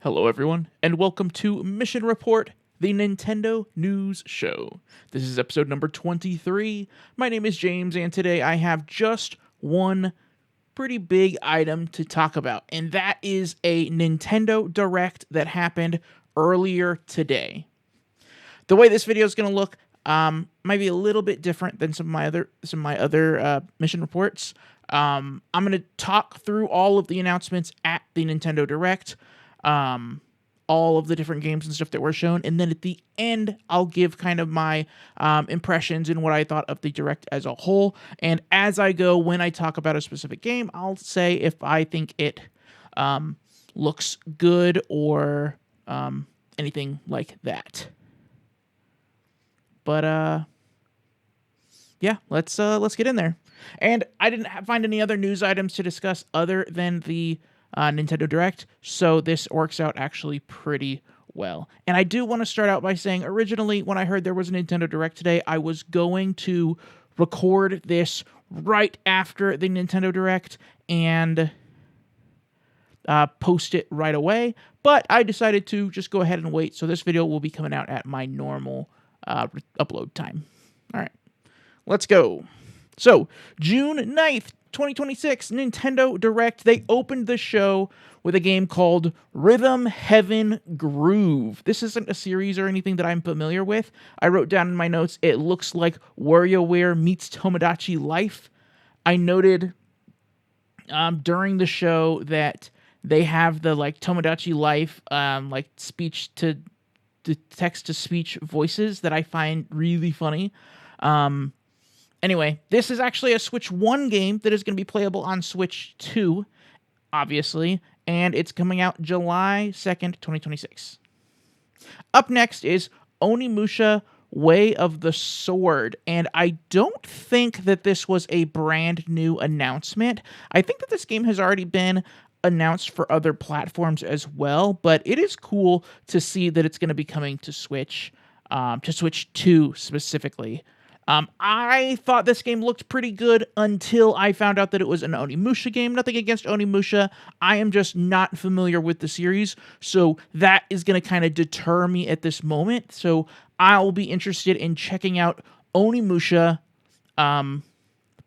Hello, everyone, and welcome to Mission Report, the Nintendo News Show. This is episode number 23. My name is James, and today I have just one pretty big item to talk about, and that is a Nintendo Direct that happened earlier today. The way this video is going to look might be a little bit different than some of my other mission reports. I'm going to talk through all of the announcements at the Nintendo Direct, all of the different games and stuff that were shown, and then at the end, I'll give kind of my impressions and what I thought of the Direct as a whole. And as I go, when I talk about a specific game, I'll say if I think it looks good or anything like that. But yeah, let's get in there. And I didn't find any other news items to discuss other than the Nintendo Direct, so this works out actually pretty well. And I do want to start out by saying, originally, when I heard there was a Nintendo Direct today, I was going to record this right after the Nintendo Direct and post it right away, but I decided to just go ahead and wait, so this video will be coming out at my normal upload time. All right, let's go. So, June 9th, 2026, Nintendo Direct, they opened the show with a game called Rhythm Heaven Groove. This isn't a series or anything that I'm familiar with. I wrote down in my notes, it looks like WarioWare meets Tomodachi Life. I noted during the show that they have the Tomodachi Life speech to the text-to-speech voices that I find really funny. Anyway, this is actually a Switch 1 game that is going to be playable on Switch 2, obviously, and it's coming out July 2nd, 2026. Up next is Onimusha Way of the Sword, and I don't think that this was a brand new announcement. I think that this game has already been announced for other platforms as well, but it is cool to see that it's going to be coming to Switch 2 specifically. I thought this game looked pretty good until I found out that it was an Onimusha game. Nothing against Onimusha. I am just not familiar with the series, so that is going to kind of deter me at this moment. So I'll be interested in checking out Onimusha,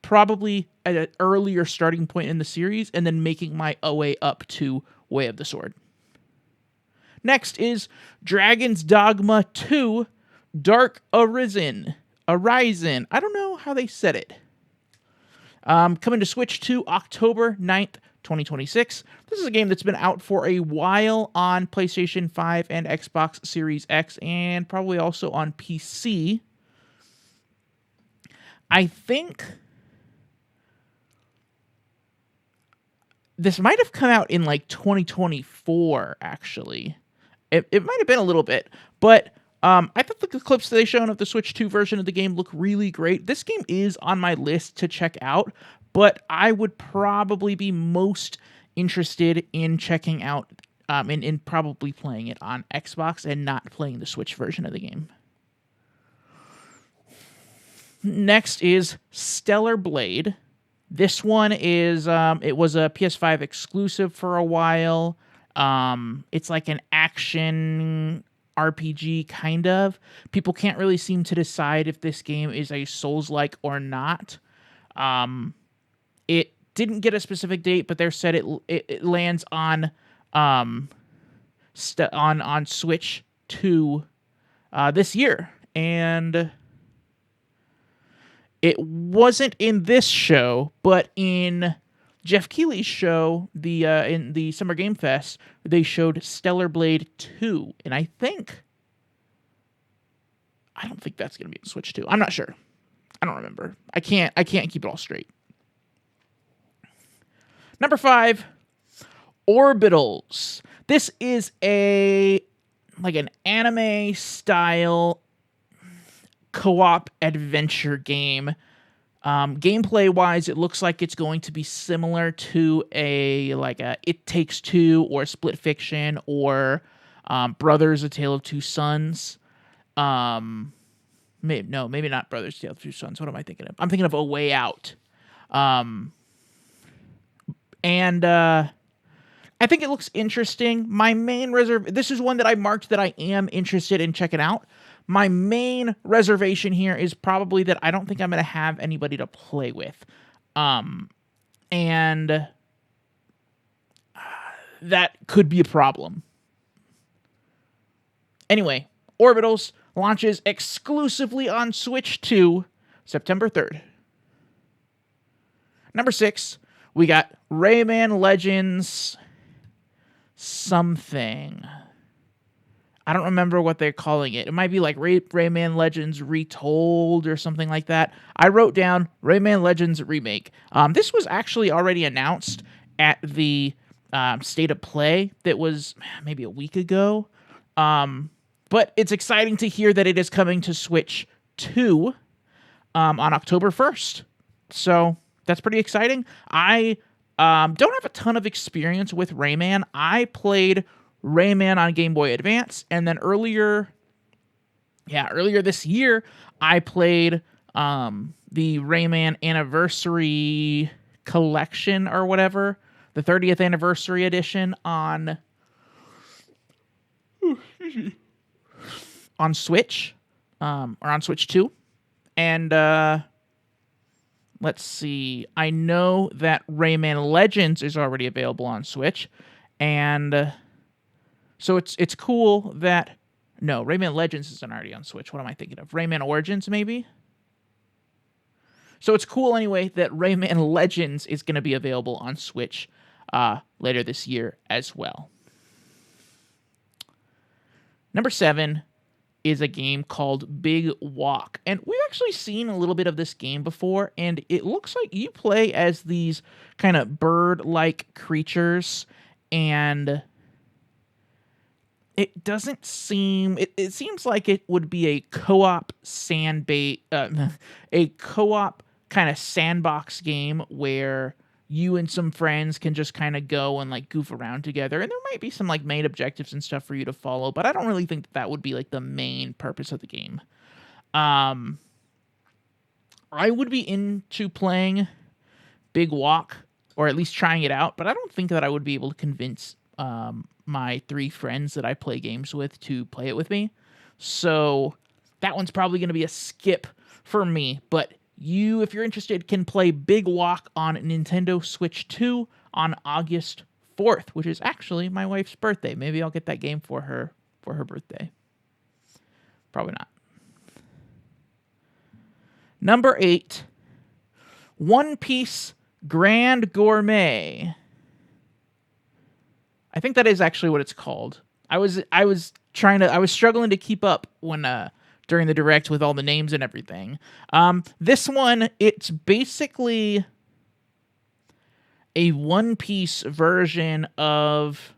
probably at an earlier starting point in the series, and then making my way up to Way of the Sword. Next is Dragon's Dogma 2 Dark Arisen. I don't know how they said it. Coming to Switch 2 October 9th, 2026. This is a game that's been out for a while on PlayStation 5 and Xbox Series X, and probably also on PC. I think this might have come out in 2024, actually. It might have been a little bit, but I thought the clips that they shown of the Switch 2 version of the game look really great. This game is on my list to check out, but I would probably be most interested in checking out and in probably playing it on Xbox and not playing the Switch version of the game. Next is Stellar Blade. This one is, it was a PS5 exclusive for a while. It's like an action RPG, kind of. People can't really seem to decide if this game is a Souls-like or not. It didn't get a specific date, but they said it lands on Switch 2 this year, and it wasn't in this show, but in Jeff Keighley's show, in the Summer Game Fest, they showed Stellar Blade 2, and I don't think that's going to be in Switch 2. I'm not sure. I don't remember. I can't keep it all straight. Number 5, Orbitals. This is an anime style co-op adventure game. Gameplay wise, it looks like it's going to be similar to a It Takes Two or Split Fiction or Brothers: A Tale of Two Sons. Maybe not Brothers: A Tale of Two Sons. What am I thinking of? I'm thinking of A Way Out. And I think it looks interesting. My main this is one that I marked that I am interested in checking out. My main reservation here is probably that I don't think I'm going to have anybody to play with. And that could be a problem. Anyway, Orbitals launches exclusively on Switch 2, September 3rd. Number 6, we got Rayman Legends something. I don't remember what they're calling it. It might be like Rayman Legends Retold or something like that. I wrote down Rayman Legends Remake. This was actually already announced at the State of Play that was maybe a week ago. But it's exciting to hear that it is coming to Switch 2 on October 1st. So that's pretty exciting. I don't have a ton of experience with Rayman. I played Rayman on Game Boy Advance, and then earlier this year, I played the Rayman Anniversary Collection or whatever, the 30th Anniversary Edition on Switch, or on Switch 2, and let's see. I know that Rayman Legends is already available on Switch, and so it's cool that... No, Rayman Legends isn't already on Switch. What am I thinking of? Rayman Origins, maybe? So it's cool, anyway, that Rayman Legends is going to be available on Switch later this year as well. Number 7 is a game called Big Walk. And we've actually seen a little bit of this game before, and it looks like you play as these kind of bird-like creatures, and it doesn't seem... It seems like it would be a co-op a co-op kind of sandbox game where you and some friends can just kind of go and like goof around together, and there might be some like main objectives and stuff for you to follow, but I don't really think that would be like the main purpose of the game. I would be into playing Big Walk, or at least trying it out, but I don't think that I would be able to convince my 3 friends that I play games with to play it with me. So that one's probably going to be a skip for me, but you, if you're interested, can play Big Walk on Nintendo Switch 2 on August 4th, which is actually my wife's birthday. Maybe I'll get that game for her birthday. Probably not. Number 8, One Piece Grand Gourmet. I think that is actually what it's called. I was struggling to keep up when during the Direct with all the names and everything. This one, it's basically a One Piece version of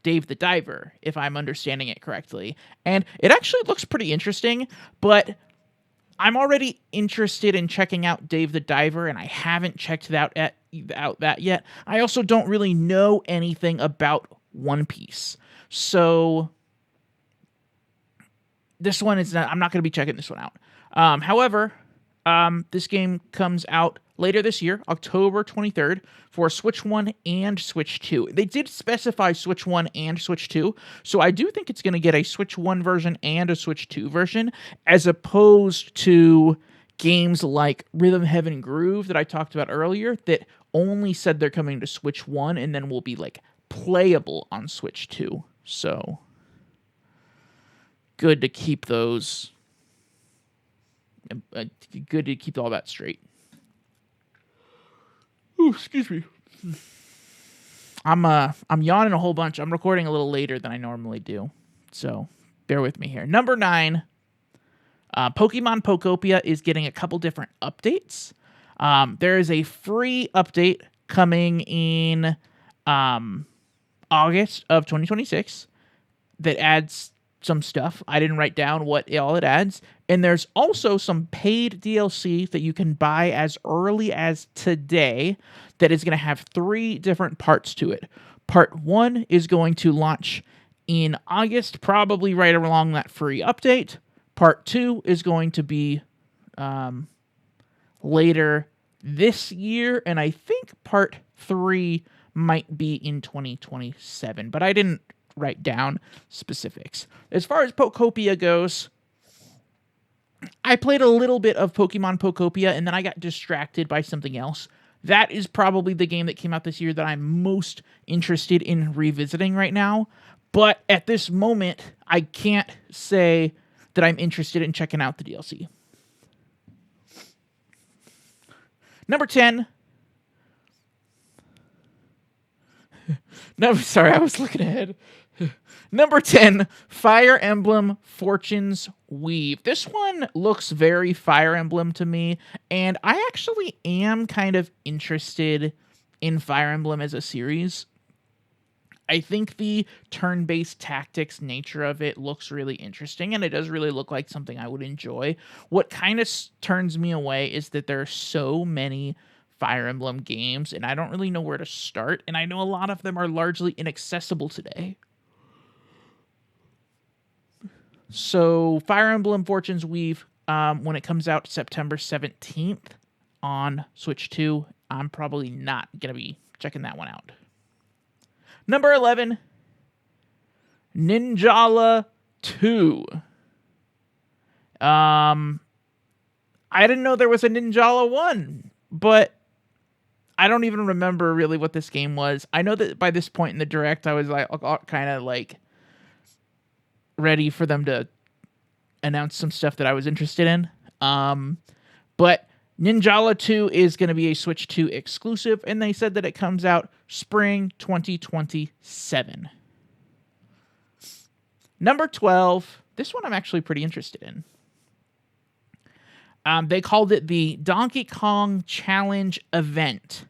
Dave the Diver, if I'm understanding it correctly. And it actually looks pretty interesting, but I'm already interested in checking out Dave the Diver, and I haven't checked that out yet. I also don't really know anything about One Piece. So this one is not... I'm not going to be checking this one out. However, this game comes out later this year, October 23rd, for Switch 1 and Switch 2. They did specify Switch 1 and Switch 2, so I do think it's going to get a Switch 1 version and a Switch 2 version, as opposed to games like Rhythm Heaven Groove that I talked about earlier that only said they're coming to Switch 1 and then will be like playable on Switch 2. So good to keep those... good to keep all that straight. Ooh, excuse me. I'm yawning a whole bunch. I'm recording a little later than I normally do, so bear with me here. Number 9, Pokemon Pokopia is getting a couple different updates. There is a free update coming in August of 2026 that adds some stuff. I didn't write down what all it adds. And there's also some paid DLC that you can buy as early as today that is going to have 3 different parts to it. Part 1 is going to launch in August, probably right along that free update. Part 2 is going to be later this year, and I think Part 3 might be in 2027, but I didn't write down specifics. As far as Pokopia goes, I played a little bit of Pokemon Pokopia, and then I got distracted by something else. That is probably the game that came out this year that I'm most interested in revisiting right now. But at this moment, I can't say that I'm interested in checking out the DLC. Number 10. No, sorry, I was looking ahead. Number 10, Fire Emblem Fortune's Weave. This one looks very Fire Emblem to me, and I actually am kind of interested in Fire Emblem as a series. I think the turn-based tactics nature of it looks really interesting, and it does really look like something I would enjoy. What kind of turns me away is that there are so many Fire Emblem games, and I don't really know where to start, and I know a lot of them are largely inaccessible today. So Fire Emblem Fortune's Weave, when it comes out September 17th on Switch 2, I'm probably not going to be checking that one out. Number 11, Ninjala 2. I didn't know there was a Ninjala 1, but I don't even remember really what this game was. I know that by this point in the Direct, I was like kind of like ready for them to announce some stuff that I was interested in. But Ninjala 2 is going to be a Switch 2 exclusive, and they said that it comes out spring 2027. Number 12. This one I'm actually pretty interested in. They called it the Donkey Kong Challenge event.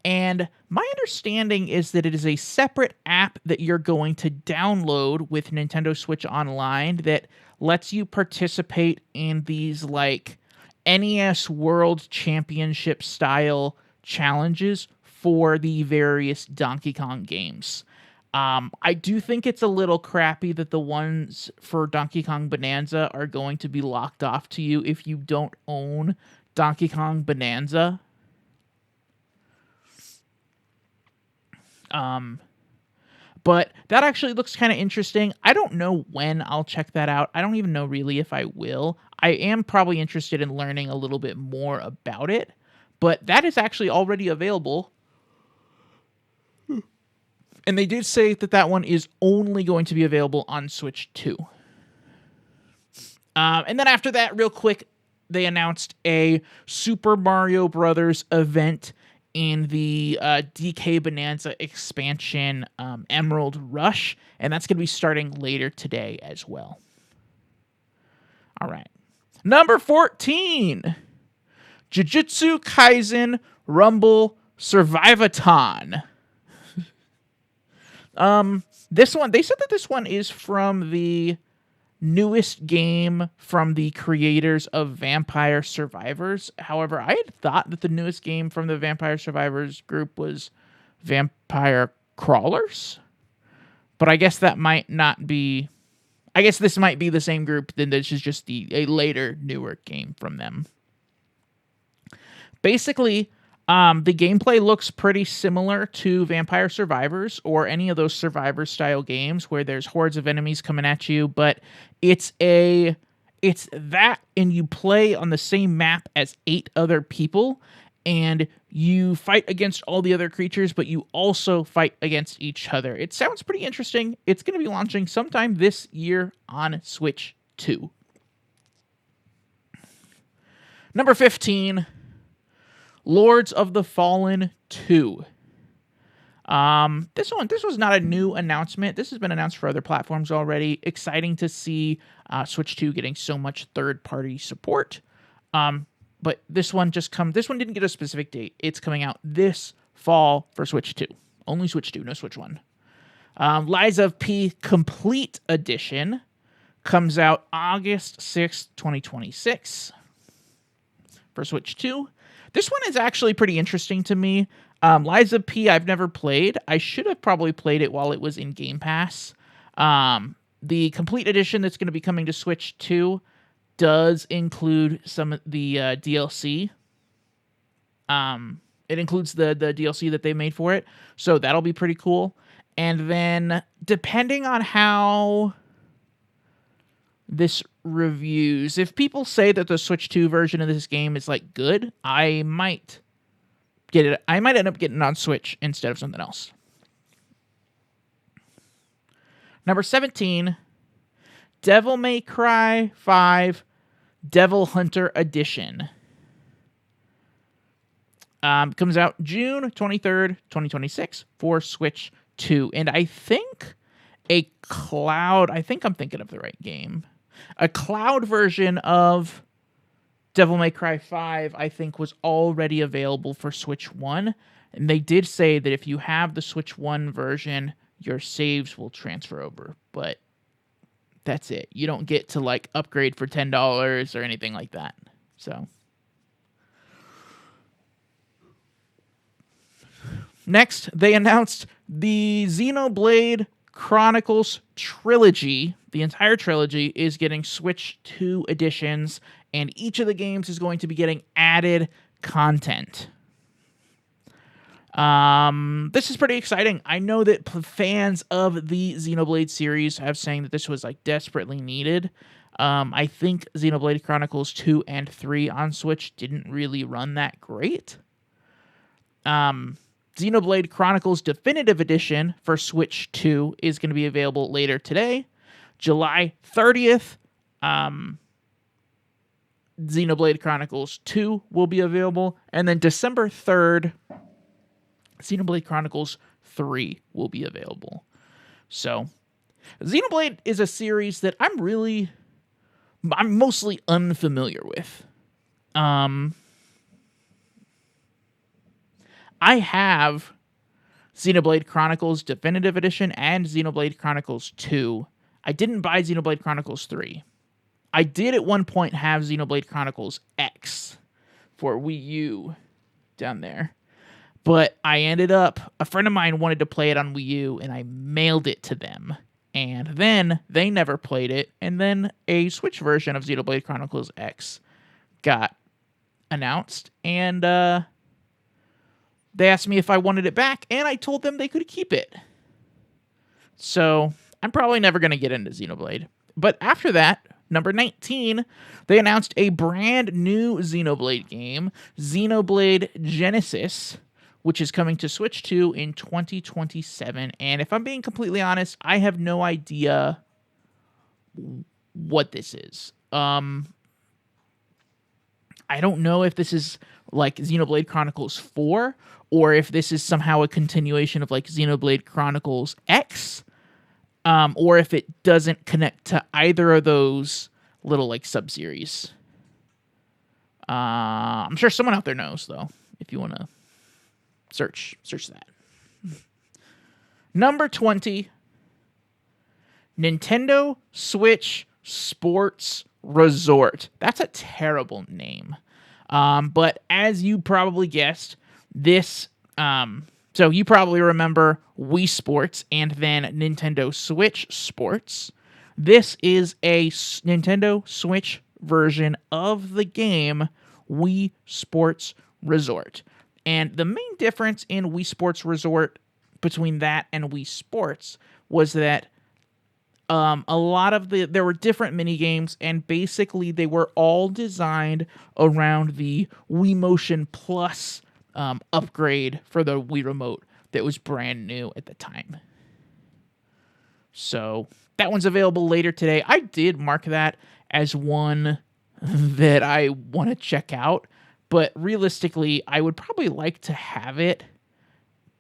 And my understanding is that it is a separate app that you're going to download with Nintendo Switch Online that lets you participate in these like NES World Championship style challenges for the various Donkey Kong games. I do think it's a little crappy that the ones for Donkey Kong Bonanza are going to be locked off to you if you don't own Donkey Kong Bonanza. But that actually looks kind of interesting. I don't know when I'll check that out. I don't even know really if I will. I am probably interested in learning a little bit more about it, but that is actually already available. And they did say that that one is only going to be available on Switch 2. And then after that, real quick, they announced a Super Mario Brothers event in the DK Bonanza expansion, Emerald Rush, and that's going to be starting later today as well. All right. Number 14, Jujutsu Kaisen Rumble Survivathon. This one, they said that this one is from the newest game from the creators of Vampire Survivors. However, I had thought that the newest game from the Vampire Survivors group was Vampire Crawlers, but I guess that might not be. I guess this might be the same group. Then this is just a later, newer game from them. Basically, the gameplay looks pretty similar to Vampire Survivors or any of those Survivor-style games where there's hordes of enemies coming at you, but it's that, and you play on the same map as 8 other people, and you fight against all the other creatures, but you also fight against each other. It sounds pretty interesting. It's going to be launching sometime this year on Switch 2. Number 15, Lords of the Fallen 2. This was not a new announcement. This has been announced for other platforms already. Exciting to see Switch 2 getting so much third-party support. But this one didn't get a specific date. It's coming out this fall for Switch 2. Only Switch 2, no Switch 1. Lies of P Complete Edition comes out August 6th, 2026 for Switch 2. This one is actually pretty interesting to me. Lies of P I've never played. I should have probably played it while it was in Game Pass. The Complete Edition that's going to be coming to Switch 2 does include some of the DLC. It includes the DLC that they made for it, so that'll be pretty cool. And then, depending on how this reviews, if people say that the Switch 2 version of this game is like good, I might get it. I might end up getting it on Switch instead of something else. Number 17, Devil May Cry 5 Devil Hunter Edition. Comes out June 23rd, 2026 for Switch 2. And I think I'm thinking of the right game. A cloud version of Devil May Cry 5, I think, was already available for Switch 1. And they did say that if you have the Switch 1 version, your saves will transfer over. But that's it. You don't get to, like, upgrade for $10 or anything like that. So next, they announced the Xenoblade Chronicles trilogy. The entire trilogy is getting Switch 2 editions, and each of the games is going to be getting added content. This is pretty exciting. I know that fans of the Xenoblade series have saying that this was like desperately needed. I think Xenoblade Chronicles 2 and 3 on Switch didn't really run that great. Xenoblade Chronicles Definitive Edition for Switch 2 is going to be available later today. July 30th, Xenoblade Chronicles 2 will be available. And then December 3rd, Xenoblade Chronicles 3 will be available. So, Xenoblade is a series that I'm mostly unfamiliar with. I have Xenoblade Chronicles Definitive Edition and Xenoblade Chronicles 2. I didn't buy Xenoblade Chronicles 3. I did at one point have Xenoblade Chronicles X for Wii U down there. But a friend of mine wanted to play it on Wii U, and I mailed it to them. And then they never played it, and then a Switch version of Xenoblade Chronicles X got announced, and they asked me if I wanted it back, and I told them they could keep it. So, I'm probably never going to get into Xenoblade. But after that, number 19, they announced a brand new Xenoblade game, Xenoblade Genesis, which is coming to Switch 2 in 2027. And if I'm being completely honest, I have no idea what this is. I don't know if this is like Xenoblade Chronicles 4, or if this is somehow a continuation of like Xenoblade Chronicles X, or if it doesn't connect to either of those little like sub-series. I'm sure someone out there knows, though, if you want to search that. Number 20, Nintendo Switch Sports Resort. That's a terrible name. But as you probably guessed, this, so you probably remember Wii Sports and then Nintendo Switch Sports. This is a Nintendo Switch version of the game Wii Sports Resort. And the main difference in Wii Sports Resort between that and Wii Sports was that there were different mini games, and basically they were all designed around the Wii Motion Plus upgrade for the Wii Remote that was brand new at the time. So that one's available later today. I did mark that as one that I want to check out, but realistically, I would probably like to have it,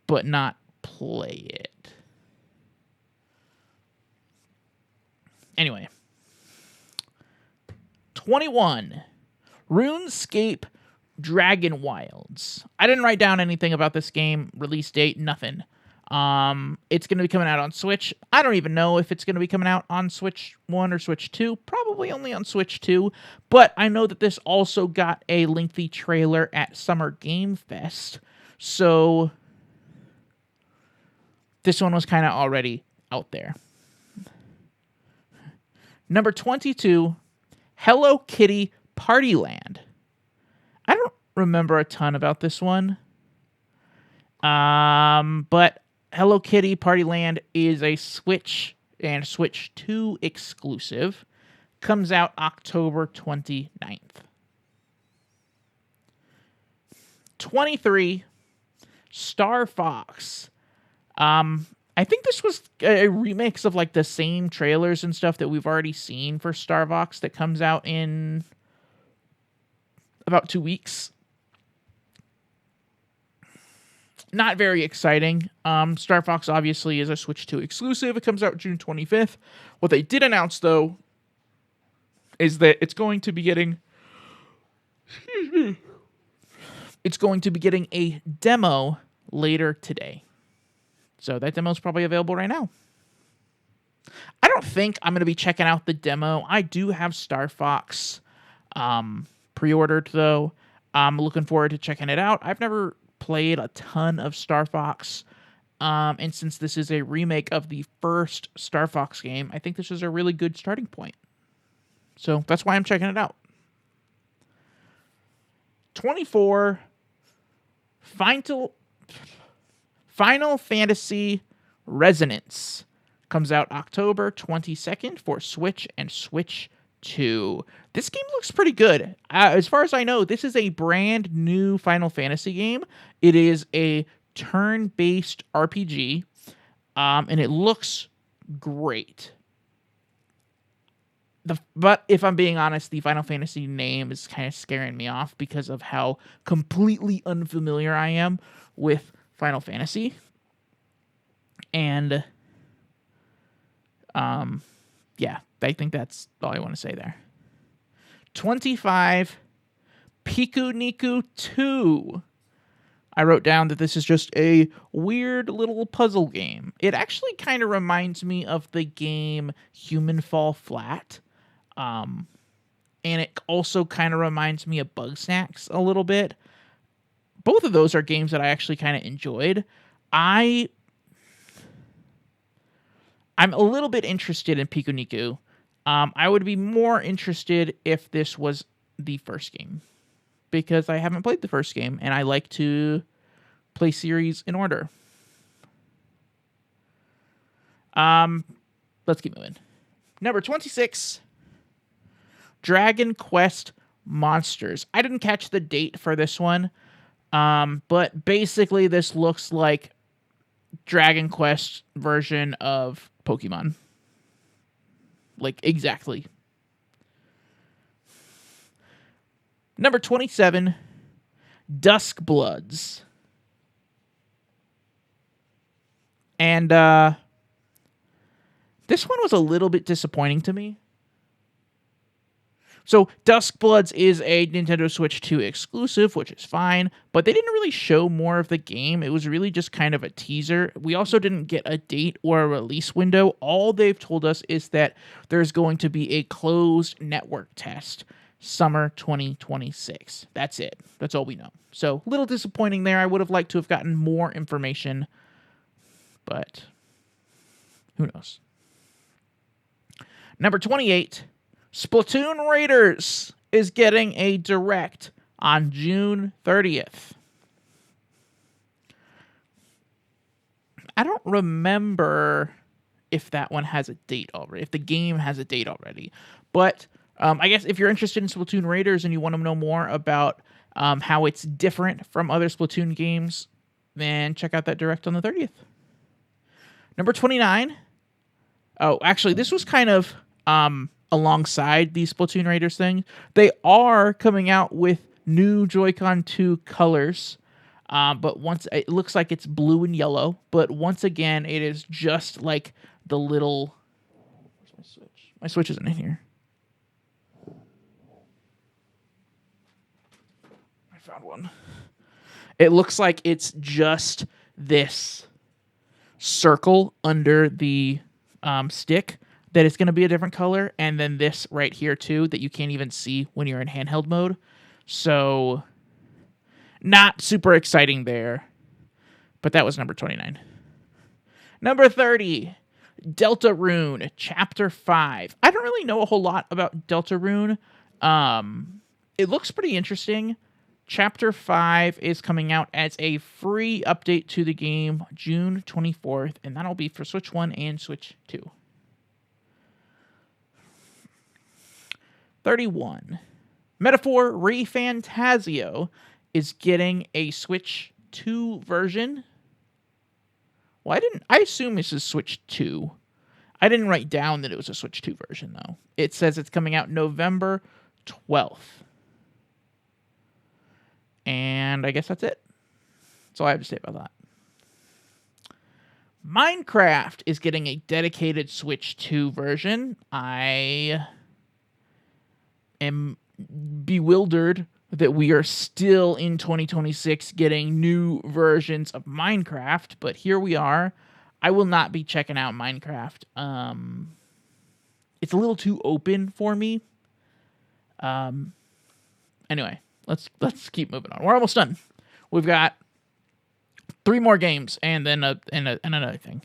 but not play it. Anyway, 21, RuneScape Dragon Wilds. I didn't write down anything about this game, release date, nothing. It's going to be coming out on Switch. I don't even know if it's going to be coming out on Switch 1 or Switch 2. Probably only on Switch 2. But I know that this also got a lengthy trailer at Summer Game Fest. So this one was kind of already out there. Number 22, Hello Kitty Party Land. I don't remember a ton about this one. But Hello Kitty Party Land is a Switch and Switch 2 exclusive. Comes out October 29th. 23, Star Fox. I think this was a remix of like the same trailers and stuff that we've already seen for Star Fox that comes out in about 2 weeks. Not very exciting. Star Fox obviously is a Switch 2 exclusive. It comes out June 25th. What they did announce, though, is that it's going to be getting... It's going to be getting a demo later today. So that demo is probably available right now. I don't think I'm going to be checking out the demo. I do have Star Fox pre-ordered, though. I'm looking forward to checking it out. I've never played a ton of Star Fox. And since this is a remake of the first Star Fox game, I think this is a really good starting point. So that's why I'm checking it out. 24, Final Fantasy Resonance comes out October 22nd for Switch and Switch 2. This game looks pretty good. As far as I know, this is a brand new Final Fantasy game. It is a turn-based RPG, and it looks great. But if I'm being honest, the Final Fantasy name is kind of scaring me off because of how completely unfamiliar I am with Final Fantasy. And, yeah, I think that's all I want to say there. 25, Pikuniku 2. I wrote down that this is just a weird little puzzle game. It actually kind of reminds me of the game Human Fall Flat. And it also kind of reminds me of Bugsnax a little bit. Both of those are games that I actually kind of enjoyed. I'm a little bit interested in Pikuniku. I would be more interested if this was the first game, because I haven't played the first game, and I like to play series in order. Let's keep moving. Number 26, Dragon Quest Monsters. I didn't catch the date for this one, but basically this looks like Dragon Quest version of Pokemon. Like, exactly. Number 27, Dusk Bloods. And this one was a little bit disappointing to me. So Dusk Bloods is a Nintendo Switch 2 exclusive, which is fine, but they didn't really show more of the game. It was really just kind of a teaser. We also didn't get a date or a release window. All they've told us is that there's going to be a closed network test, summer 2026. That's it. That's all we know. So a little disappointing there. I would have liked to have gotten more information, but who knows? Number 28, Splatoon Raiders is getting a direct on June 30th. I don't remember if that one has a date already, if the game has a date already. But I guess if you're interested in Splatoon Raiders and you want to know more about how it's different from other Splatoon games, then check out that direct on the 30th. Number 29. Oh, actually, this was kind of alongside the Splatoon Raiders thing. They are coming out with new Joy-Con 2 colors, but once it looks like it's blue and yellow, but once again, it is just like the little... Where's my Switch? My Switch isn't in here. I found one. It looks like it's just this circle under the stick that is going to be a different color, and then this right here too that you can't even see when you're in handheld mode. So not super exciting there, but that was number 29. Number 30, Deltarune Chapter 5. I don't really know a whole lot about Deltarune. It looks pretty interesting. Chapter 5 is coming out as a free update to the game June 24th, and that'll be for Switch 1 and Switch 2. 31. Metaphor ReFantazio is getting a Switch 2 version. Well, I assume this is Switch 2. I didn't write down that it was a Switch 2 version, though. It says it's coming out November 12th. And I guess that's it. That's all I have to say about that. Minecraft is getting a dedicated Switch 2 version. I am bewildered that we are still in 2026 getting new versions of Minecraft, but here we are. I will not be checking out Minecraft. It's a little too open for me. Anyway, let's keep moving on. We're almost done. We've got 3 more games and then another thing.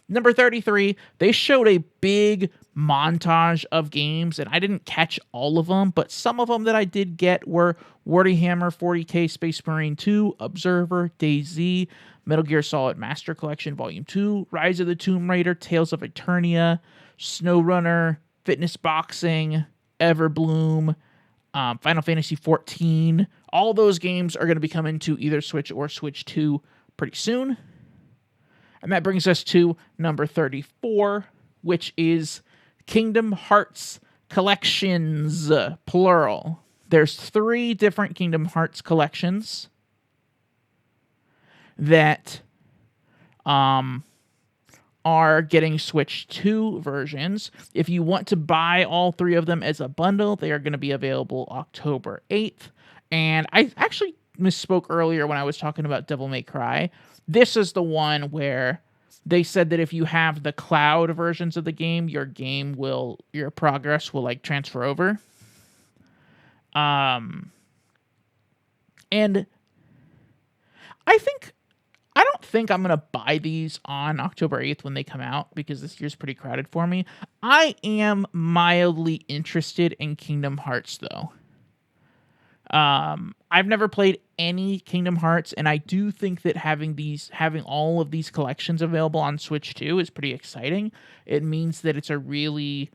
Number 33, they showed a big montage of games, and I didn't catch all of them, but some of them that I did get were Warhammer 40k Space Marine 2, Observer, DayZ, Metal Gear Solid Master Collection Volume 2, Rise of the Tomb Raider, Tales of Eternia, SnowRunner, Fitness Boxing, Everbloom, Final Fantasy XIV. All those games are going to be coming to either Switch or Switch 2 pretty soon. And that brings us to number 34, which is Kingdom Hearts Collections, plural. There's 3 different Kingdom Hearts collections that are getting Switch 2 versions. If you want to buy all 3 of them as a bundle, they are going to be available October 8th. And I actually misspoke earlier when I was talking about Devil May Cry. This is the one where they said that if you have the cloud versions of the game, your progress will like transfer over. And I don't think I'm going to buy these on October 8th when they come out because this year's pretty crowded for me. I am mildly interested in Kingdom Hearts though. I've never played any Kingdom Hearts, and I do think that having all of these collections available on Switch 2 is pretty exciting. It means that it's a really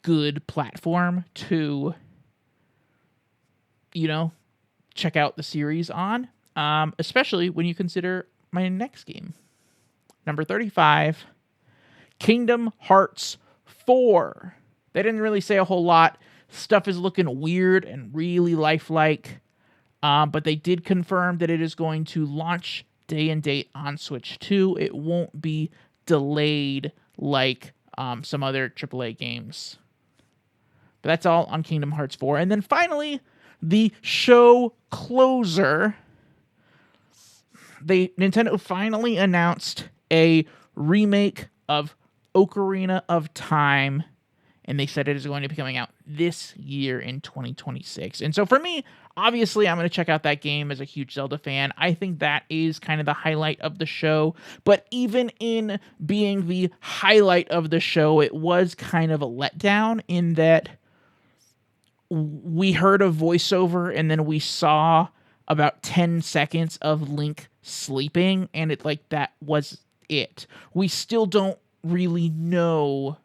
good platform to, check out the series on, especially when you consider my next game. Number 35, Kingdom Hearts 4. They didn't really say a whole lot. Stuff is looking weird and really lifelike, but they did confirm that it is going to launch day and date on Switch 2. It won't be delayed like some other AAA games. But that's all on Kingdom Hearts 4. And then finally, the show closer. Nintendo finally announced a remake of Ocarina of Time, and they said it is going to be coming out this year in 2026. And so for me, obviously, I'm going to check out that game as a huge Zelda fan. I think that is kind of the highlight of the show. But even in being the highlight of the show, it was kind of a letdown in that we heard a voiceover and then we saw about 10 seconds of Link sleeping, and that was it. We still don't really know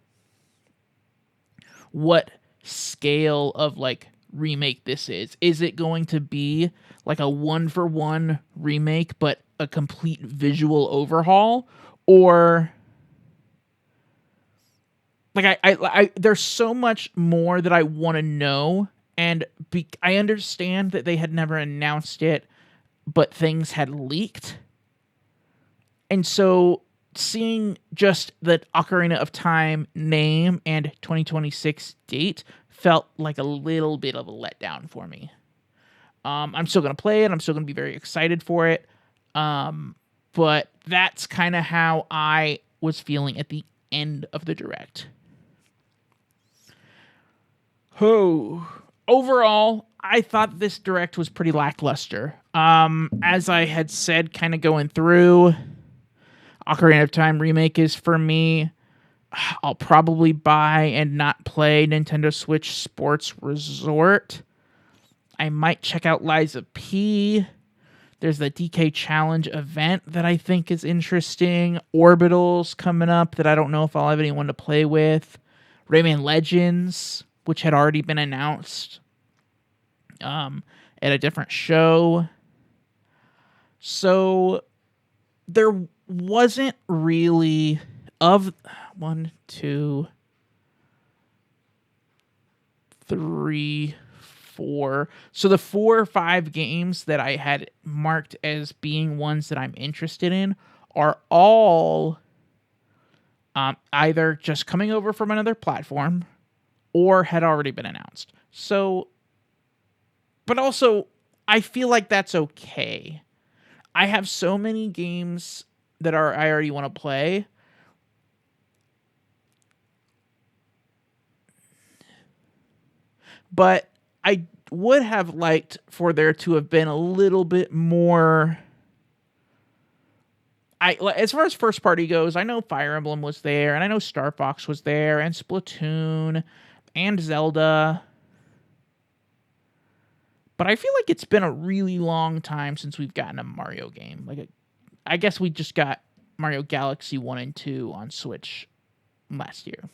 what scale of remake this is. Is it going to be like a 1-for-1 remake but a complete visual overhaul, or I there's so much more that I want to know, and I understand that they had never announced it, but things had leaked. And so seeing just the Ocarina of Time name and 2026 date felt like a little bit of a letdown for me. I'm still going to play it. I'm still going to be very excited for it. But that's kind of how I was feeling at the end of the Direct. Overall, I thought this Direct was pretty lackluster. As I had said, kind of going through, Ocarina of Time remake is for me. I'll probably buy and not play Nintendo Switch Sports Resort. I might check out Liza P. There's the DK Challenge event that I think is interesting. Orbital's coming up that I don't know if I'll have anyone to play with. Rayman Legends, which had already been announced at a different show. So there wasn't really of 1, 2, 3, 4. So the 4 or 5 games that I had marked as being ones that I'm interested in are all either just coming over from another platform or had already been announced. So, but also, I feel like that's okay. I have so many games that I already want to play. But I would have liked for there to have been a little bit more. As far as first party goes, I know Fire Emblem was there, and I know Star Fox was there, and Splatoon, and Zelda. But I feel like it's been a really long time since we've gotten a Mario game. I guess we just got Mario Galaxy 1 and 2 on Switch last year.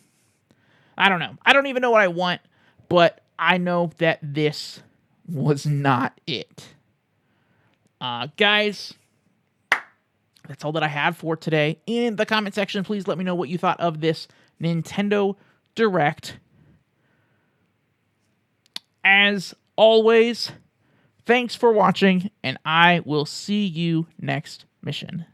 I don't know. I don't even know what I want, but I know that this was not it. Guys, that's all that I have for today. In the comment section, please let me know what you thought of this Nintendo Direct. As always, thanks for watching, and I will see you next mission.